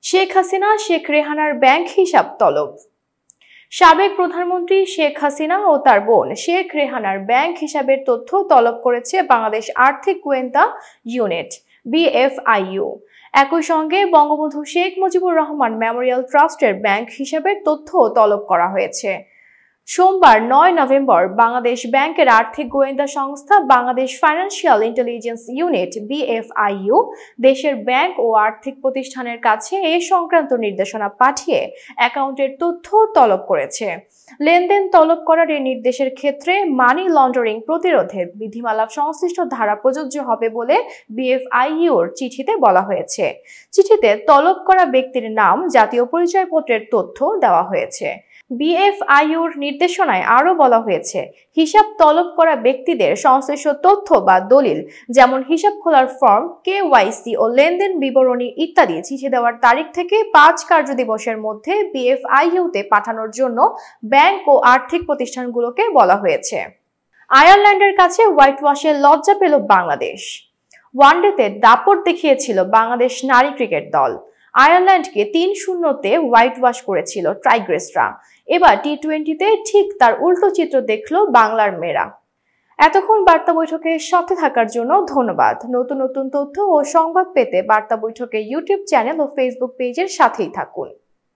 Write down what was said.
Sheikh Hasina Sheikh রেহানার bank হিসাব তলব। সাবেক প্রধানমন্ত্রী শেখ হাসিনা ও তার বোন শেখ রেহানার ব্যাংক হিসাবের তথ্য তলব করেছে বাংলাদেশ আর্থিক গোয়েন্দা ইউনিট BFIU। একই সঙ্গে বঙ্গবন্ধু শেখ মুজিবুর রহমান মেমোরিয়াল ট্রাস্টের ব্যাংক হিসাবের তথ্য তলব করা হয়েছে। সোমবার 9 নভেম্বর বাংলাদেশ ব্যাংকের আর্থিক গোয়েন্দা সংস্থা Bangladesh financial intelligence unit BFIU দেশের ব্যাংক ও আর্থিক প্রতিষ্ঠানের কাছে এ সংক্রান্ত নির্দেশনা পাঠিয়ে অ্যাকাউন্টের তথ্য তলব করেছে। লেনদেন তলব করার এই নির্দেশের ক্ষেত্রে মানি লন্ডারিং প্রতিরোধের বিধিমালা সংশ্লিষ্ট ধারা প্রযোজ্য হবে বলে BFIUর চিঠিতে বলা হয়েছে। চিঠিতে তলব করা ব্যক্তির নাম, জাতীয় পরিচয়পত্রের তথ্য দেওয়া হয়েছে। BFIUর নির্দেশনায় আরও বলা হয়েছে, হিসাব তলব করা ব্যক্তিদের সংশ্লিষ্ট তথ্য বা দলিল যেমন হিসাব খোলার ফর্ম, KYC ও লেনদেন বিবরণী ইত্যাদি চিঠি দেওয়ার তারিখ থেকে 5 কার্যদিবসের মধ্যে BFIUতে পাঠানোর জন্য ব্যাংক ও আর্থিক প্রতিষ্ঠানগুলোকে বলা হয়েছে। আয়ারল্যান্ডের কাছে হোয়াইট ওয়াশের লজ্জা পেল বাংলাদেশ। ওয়ানডেতে দাপট দেখিয়েছিল বাংলাদেশ নারী ক্রিকেট দল। আয়ারল্যান্ডকে 3-0-তে হোয়াইট ওয়াশ করেছিল টাইগ্রেসরা। এবার T20-তে ঠিক তার উল্টো চিত্র দেখল বাংলার মেয়েরা। এতক্ষণ বার্তা বৈঠকের সাথে থাকার জন্য ধন্যবাদ। নতুন নতুন তথ্য ও সংবাদ পেতে বার্তা বৈঠকের ইউটিউব চ্যানেল ও ফেসবুক পেজের সাথেই থাকুন।